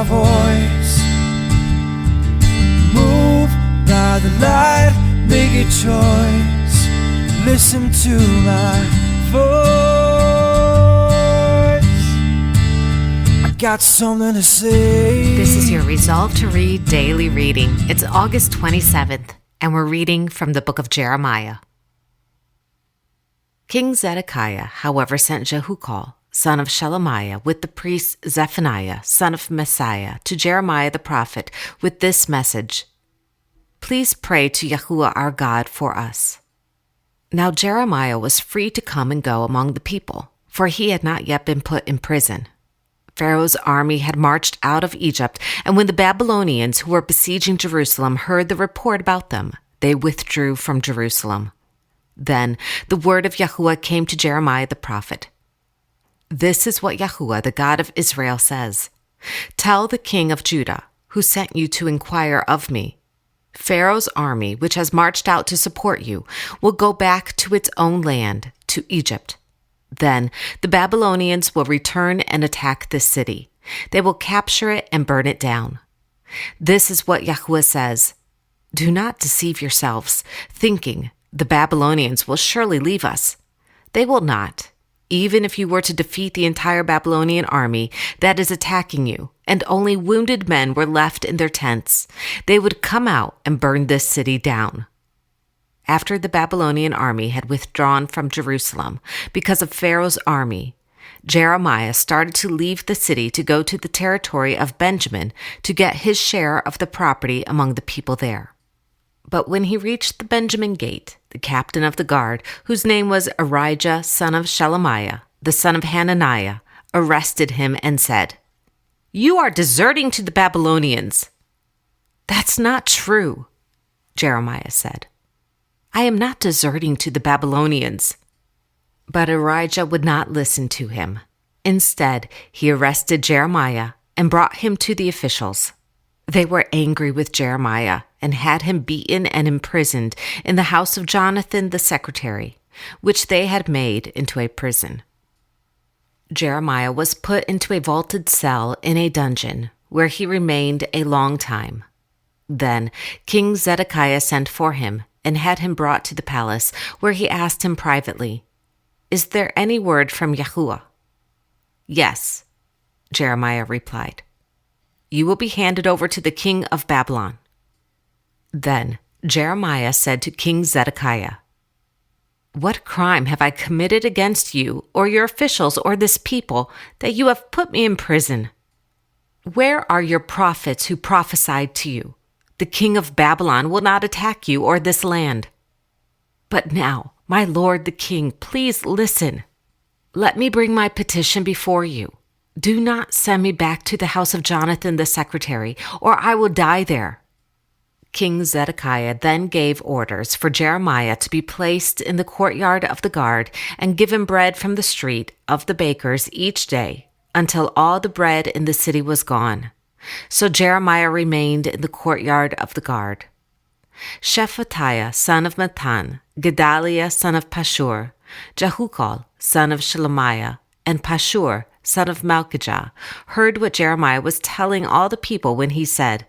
voice. Move by the light, make a choice. Listen to my voice. I got something to say. This is your Resolve to Read daily reading. It's August 27th, and we're reading from the book of Jeremiah. King Zedekiah, however, sent Jehukal, son of Shelemiah, with the priest Zephaniah, son of Messiah, to Jeremiah the prophet with this message: Please pray to Yahuwah our God for us. Now Jeremiah was free to come and go among the people, for he had not yet been put in prison. Pharaoh's army had marched out of Egypt, and when the Babylonians who were besieging Jerusalem heard the report about them, they withdrew from Jerusalem. Then the word of Yahuwah came to Jeremiah the prophet. This is what Yahuwah, the God of Israel, says. Tell the king of Judah, who sent you to inquire of me, Pharaoh's army, which has marched out to support you, will go back to its own land, to Egypt. Then the Babylonians will return and attack this city. They will capture it and burn it down. This is what Yahuwah says. Do not deceive yourselves, thinking, the Babylonians will surely leave us. They will not. Even if you were to defeat the entire Babylonian army that is attacking you, and only wounded men were left in their tents, they would come out and burn this city down. After the Babylonian army had withdrawn from Jerusalem because of Pharaoh's army, Jeremiah started to leave the city to go to the territory of Benjamin to get his share of the property among the people there. But when he reached the Benjamin gate, the captain of the guard, whose name was Arijah, son of Shelemiah, the son of Hananiah, arrested him and said, You are deserting to the Babylonians. That's not true, Jeremiah said. I am not deserting to the Babylonians. But Arijah would not listen to him. Instead, he arrested Jeremiah and brought him to the officials. They were angry with Jeremiah and had him beaten and imprisoned in the house of Jonathan the secretary, which they had made into a prison. Jeremiah was put into a vaulted cell in a dungeon, where he remained a long time. Then King Zedekiah sent for him and had him brought to the palace, where he asked him privately, Is there any word from Yahuwah? Yes, Jeremiah replied. You will be handed over to the king of Babylon. Then Jeremiah said to King Zedekiah, What crime have I committed against you or your officials or this people that you have put me in prison? Where are your prophets who prophesied to you? The king of Babylon will not attack you or this land. But now, my lord the king, please listen. Let me bring my petition before you. Do not send me back to the house of Jonathan the secretary, or I will die there. King Zedekiah then gave orders for Jeremiah to be placed in the courtyard of the guard and given bread from the street of the bakers each day until all the bread in the city was gone. So Jeremiah remained in the courtyard of the guard. Shephatiah, son of Matan, Gedaliah, son of Pashur, Jehukal, son of Shelemiah, and Pashur, son of Malchijah, heard what Jeremiah was telling all the people when he said,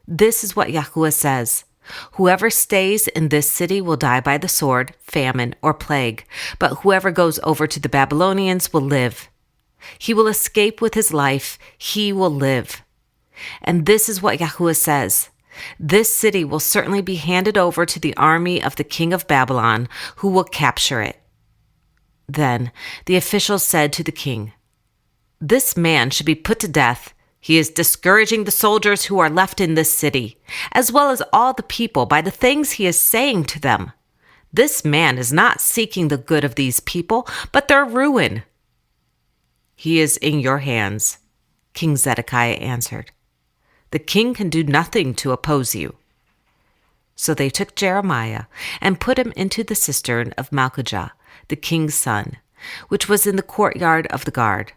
This is what Yahuwah says. Whoever stays in this city will die by the sword, famine, or plague, but whoever goes over to the Babylonians will live. He will escape with his life, he will live. And this is what Yahuwah says. This city will certainly be handed over to the army of the king of Babylon, who will capture it. Then the officials said to the king, This man should be put to death. He is discouraging the soldiers who are left in this city, as well as all the people by the things he is saying to them. This man is not seeking the good of these people, but their ruin. He is in your hands, King Zedekiah answered. The king can do nothing to oppose you. So they took Jeremiah and put him into the cistern of Malchijah, the king's son, which was in the courtyard of the guard.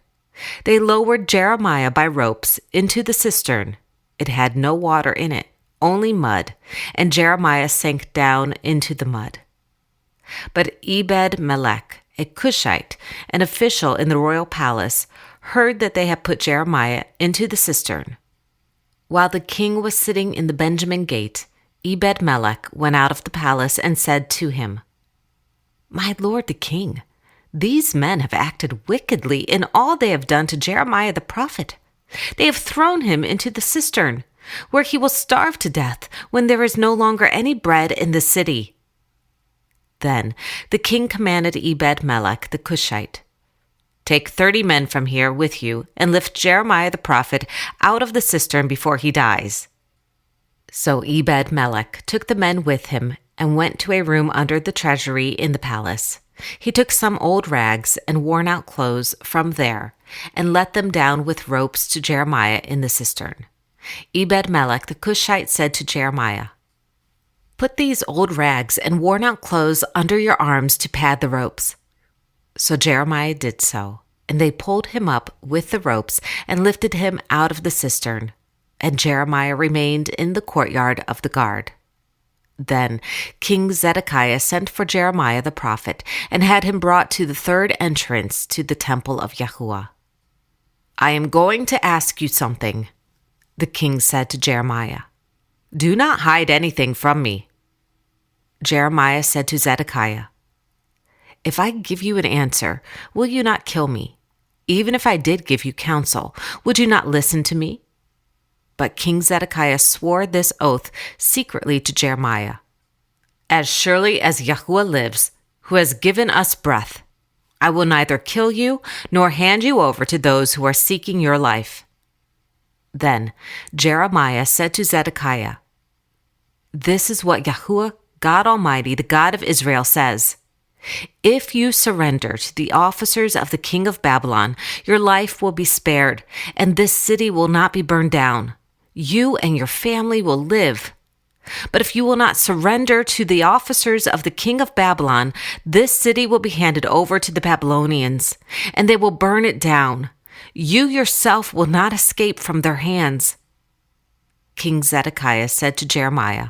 They lowered Jeremiah by ropes into the cistern. It had no water in it, only mud, and Jeremiah sank down into the mud. But Ebed-Melech, a Cushite, an official in the royal palace, heard that they had put Jeremiah into the cistern. While the king was sitting in the Benjamin gate, Ebed-melech went out of the palace and said to him, "My lord the king, these men have acted wickedly in all they have done to Jeremiah the prophet. They have thrown him into the cistern, where he will starve to death when there is no longer any bread in the city." Then the king commanded Ebed-melech the Cushite, "Take 30 men from here with you and lift Jeremiah the prophet out of the cistern before he dies." So Ebed-melech took the men with him and went to a room under the treasury in the palace. He took some old rags and worn-out clothes from there and let them down with ropes to Jeremiah in the cistern. Ebed-melech the Cushite said to Jeremiah, "Put these old rags and worn-out clothes under your arms to pad the ropes." So Jeremiah did so, and they pulled him up with the ropes and lifted him out of the cistern, and Jeremiah remained in the courtyard of the guard. Then King Zedekiah sent for Jeremiah the prophet and had him brought to the third entrance to the temple of Yahuwah. "I am going to ask you something," the king said to Jeremiah. "Do not hide anything from me." Jeremiah said to Zedekiah, "If I give you an answer, will you not kill me? Even if I did give you counsel, would you not listen to me?" But King Zedekiah swore this oath secretly to Jeremiah, "As surely as Yahuwah lives, who has given us breath, I will neither kill you nor hand you over to those who are seeking your life." Then Jeremiah said to Zedekiah, "This is what Yahuwah, God Almighty, the God of Israel, says. If you surrender to the officers of the king of Babylon, your life will be spared, and this city will not be burned down. You and your family will live. But if you will not surrender to the officers of the king of Babylon, this city will be handed over to the Babylonians, and they will burn it down. You yourself will not escape from their hands." King Zedekiah said to Jeremiah,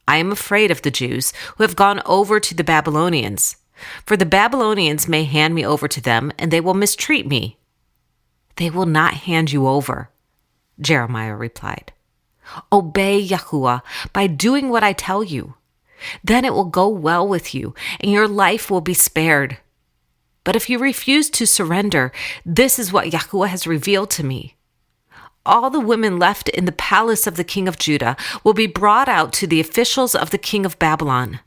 "I am afraid of the Jews who have gone over to the Babylonians, for the Babylonians may hand me over to them, and they will mistreat me." "They will not hand you over," Jeremiah replied. "Obey Yahuwah by doing what I tell you. Then it will go well with you, and your life will be spared. But if you refuse to surrender, this is what Yahuwah has revealed to me. All the women left in the palace of the king of Judah will be brought out to the officials of the king of Babylon.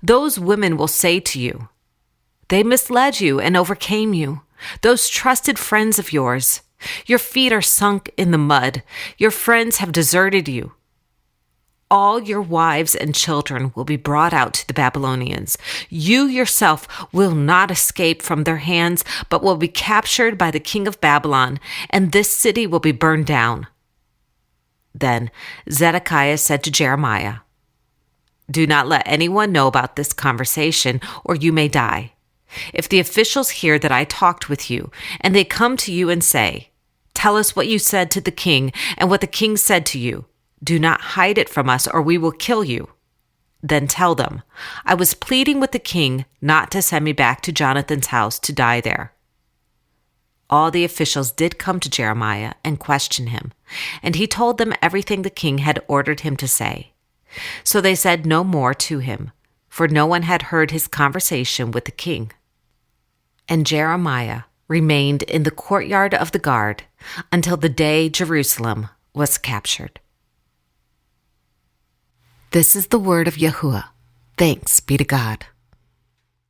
Those women will say to you, 'They misled you and overcame you, those trusted friends of yours. Your feet are sunk in the mud. Your friends have deserted you.' All your wives and children will be brought out to the Babylonians. You yourself will not escape from their hands, but will be captured by the king of Babylon, and this city will be burned down." Then Zedekiah said to Jeremiah, "Do not let anyone know about this conversation, or you may die. If the officials hear that I talked with you, and they come to you and say, 'Tell us what you said to the king and what the king said to you,' do not hide it from us, or we will kill you. Then tell them, 'I was pleading with the king not to send me back to Jonathan's house to die there.'" All the officials did come to Jeremiah and question him, and he told them everything the king had ordered him to say. So they said no more to him, for no one had heard his conversation with the king. And Jeremiah remained in the courtyard of the guard until the day Jerusalem was captured. This is the word of Yahuwah. Thanks be to God.